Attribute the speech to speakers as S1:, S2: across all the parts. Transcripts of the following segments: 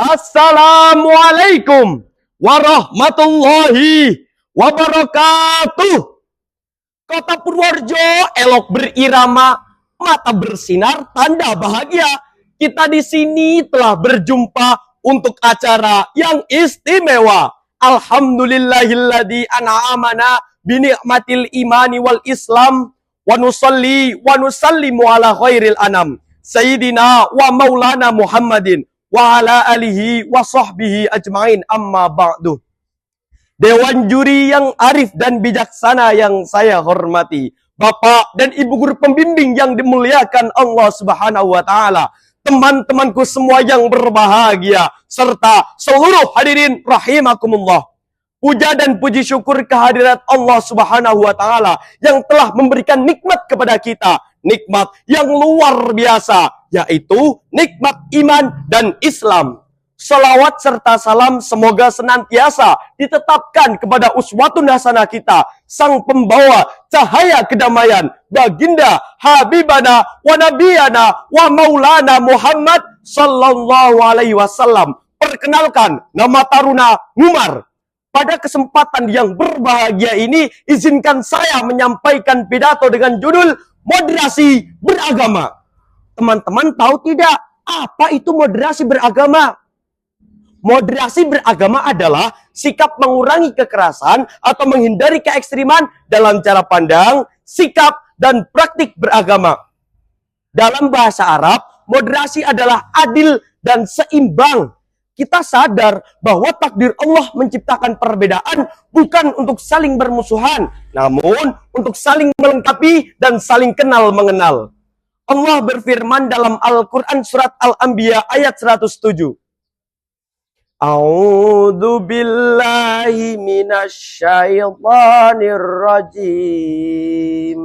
S1: Assalamualaikum warahmatullahi wabarakatuh. Kota Purworejo elok berirama, mata bersinar, tanda bahagia. Kita di sini telah berjumpa untuk acara yang istimewa. Alhamdulillahilladzi an'amana bini'matil imani wal islam wa nusalli wa nusallimu ala khairil anam Sayyidina wa maulana Muhammadin wa ala alihi wa sahbihi ajmain, amma ba'du. Dewan juri yang arif dan bijaksana yang saya hormati, Bapak dan Ibu guru pembimbing yang dimuliakan Allah Subhanahu wa taala, teman-temanku semua yang berbahagia, serta seluruh hadirin rahimakumullah. Puja dan puji syukur kehadirat Allah Subhanahu wa taala yang telah memberikan nikmat kepada kita, nikmat yang luar biasa, yaitu nikmat iman dan Islam. Salawat serta salam semoga senantiasa ditetapkan kepada uswatun hasanah kita, sang pembawa cahaya kedamaian, baginda habibana wa nabiyana wa maulana Muhammad sallallahu alaihi wasallam. Perkenalkan, nama taruna Umar. Pada kesempatan yang berbahagia ini, izinkan saya menyampaikan pidato dengan judul moderasi beragama. Teman-teman tahu tidak apa itu moderasi beragama? Moderasi beragama adalah sikap mengurangi kekerasan atau menghindari keekstriman dalam cara pandang, sikap, dan praktik beragama. Dalam bahasa Arab, moderasi adalah adil dan seimbang. Kita sadar bahwa takdir Allah menciptakan perbedaan bukan untuk saling bermusuhan, namun untuk saling melengkapi dan saling kenal mengenal. Allah berfirman dalam Al-Quran surat Al-Anbiya ayat 107. A'udzu billahi minasyaitonir rajim.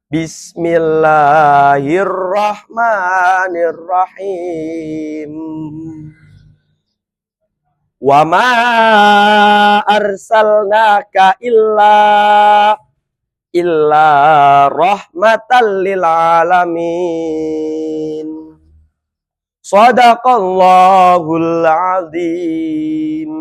S1: Bismillahirrahmanirrahim. Wa ma arsalnaka illa rahmatan lil alamin. Shadaqallahul azim.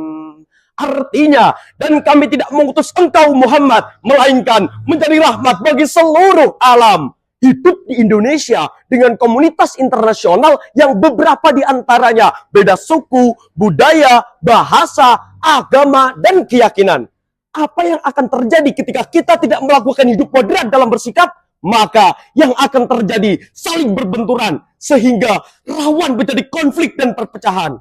S1: Artinya, dan kami tidak mengutus engkau Muhammad, melainkan menjadi rahmat bagi seluruh alam. Hidup di Indonesia dengan komunitas internasional yang beberapa di antaranya beda suku, budaya, bahasa, agama, dan keyakinan. Apa yang akan terjadi ketika kita tidak melakukan hidup moderat dalam bersikap? Maka yang akan terjadi saling berbenturan sehingga rawan menjadi konflik dan perpecahan.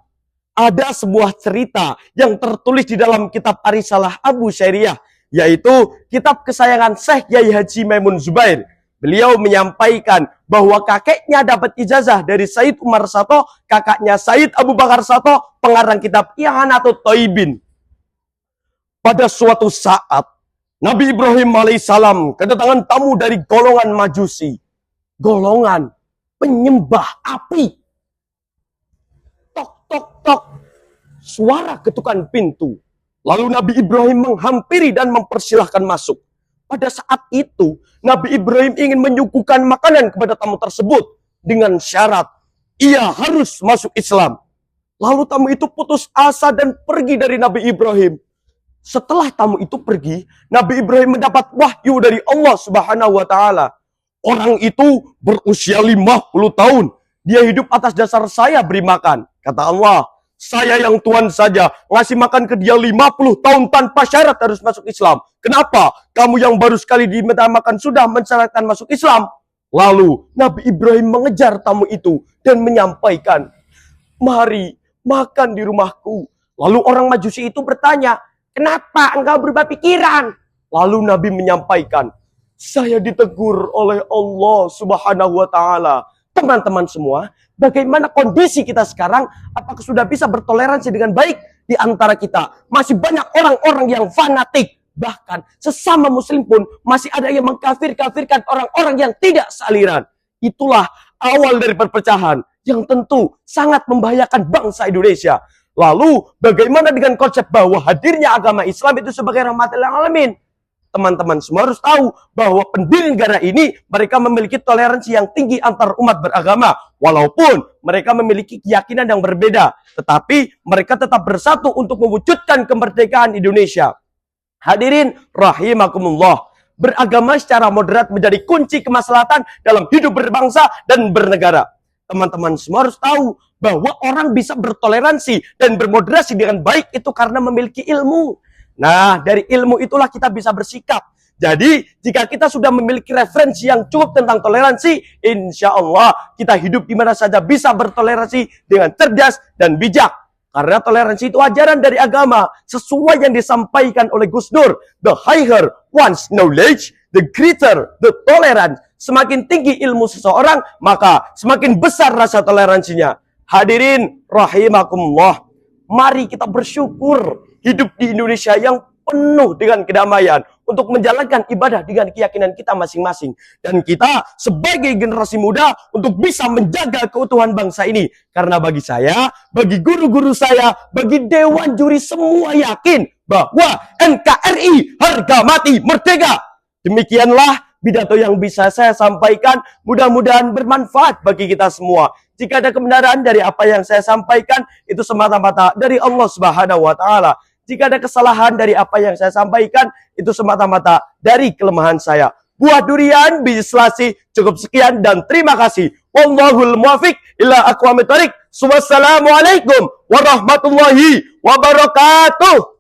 S1: Ada sebuah cerita yang tertulis di dalam kitab Arisalah Abu Syairiyah, yaitu kitab kesayangan Syekh Yai Haji Maimun Zubair. Beliau menyampaikan bahwa kakeknya dapat ijazah dari Said Umar Sato, kakaknya Said Abu Bakar Sato, pengarang kitab Ihanatut Thaibin. Pada suatu saat, Nabi Ibrahim alaihissalam kedatangan tamu dari golongan Majusi, golongan penyembah api. Tok, tok, tok. Suara ketukan pintu. Lalu Nabi Ibrahim menghampiri dan mempersilahkan masuk. Pada saat itu, Nabi Ibrahim ingin menyuguhkan makanan kepada tamu tersebut dengan syarat ia harus masuk Islam. Lalu tamu itu putus asa dan pergi dari Nabi Ibrahim. Setelah tamu itu pergi, Nabi Ibrahim mendapat wahyu dari Allah Subhanahu wa taala. Orang itu berusia 50 tahun. Dia hidup atas dasar saya beri makan. Kata Allah, saya yang Tuhan saja ngasih makan ke dia 50 tahun tanpa syarat harus masuk Islam. Kenapa? Kamu yang baru sekali diminta makan sudah mensyaratkan masuk Islam. Lalu Nabi Ibrahim mengejar tamu itu dan menyampaikan, mari makan di rumahku. Lalu orang Majusi itu bertanya, kenapa engkau berubah pikiran? Lalu Nabi menyampaikan, saya ditegur oleh Allah Subhanahu wa taala. Teman-teman semua, bagaimana kondisi kita sekarang? Apakah sudah bisa bertoleransi dengan baik di antara kita? Masih banyak orang-orang yang fanatik. Bahkan sesama muslim pun masih ada yang mengkafir-kafirkan orang-orang yang tidak sealiran. Itulah awal dari perpecahan yang tentu sangat membahayakan bangsa Indonesia. Lalu bagaimana dengan konsep bahwa hadirnya agama Islam itu sebagai rahmatil alamin? teman-teman semua harus tahu bahwa pendiri negara ini mereka memiliki toleransi yang tinggi antar umat beragama. Walaupun mereka memiliki keyakinan yang berbeda, tetapi mereka tetap bersatu untuk mewujudkan kemerdekaan Indonesia. Hadirin rahimakumullah, beragama secara moderat menjadi kunci kemaslahatan dalam hidup berbangsa dan bernegara. Teman-teman semua harus tahu bahwa orang bisa bertoleransi dan bermoderasi dengan baik itu karena memiliki ilmu. Nah, dari ilmu itulah kita bisa bersikap. Jadi, jika kita sudah memiliki referensi yang cukup tentang toleransi, insya Allah kita hidup di mana saja bisa bertoleransi dengan cerdas dan bijak. Karena toleransi itu ajaran dari agama, sesuai yang disampaikan oleh Gus Dur. The higher one's knowledge, the greater the tolerance. Semakin tinggi ilmu seseorang, maka semakin besar rasa toleransinya. Hadirin rahimakumullah, mari kita bersyukur hidup di Indonesia yang penuh dengan kedamaian untuk menjalankan ibadah dengan keyakinan kita masing-masing. Dan kita sebagai generasi muda untuk bisa menjaga keutuhan bangsa ini. Karena bagi saya, bagi guru-guru saya, bagi Dewan Juri semua yakin bahwa NKRI harga mati merdeka. Demikianlah pidato yang bisa saya sampaikan, mudah-mudahan bermanfaat bagi kita semua. Jika ada kebenaran dari apa yang saya sampaikan, itu semata-mata dari Allah Subhanahu wa Ta'ala. Jika ada kesalahan dari apa yang saya sampaikan, itu semata-mata dari kelemahan saya. Buah durian bislasi, cukup sekian dan terima kasih. Wallahul muwafiq ila aqwamit thoriq. Wassalamualaikum warahmatullahi wabarakatuh.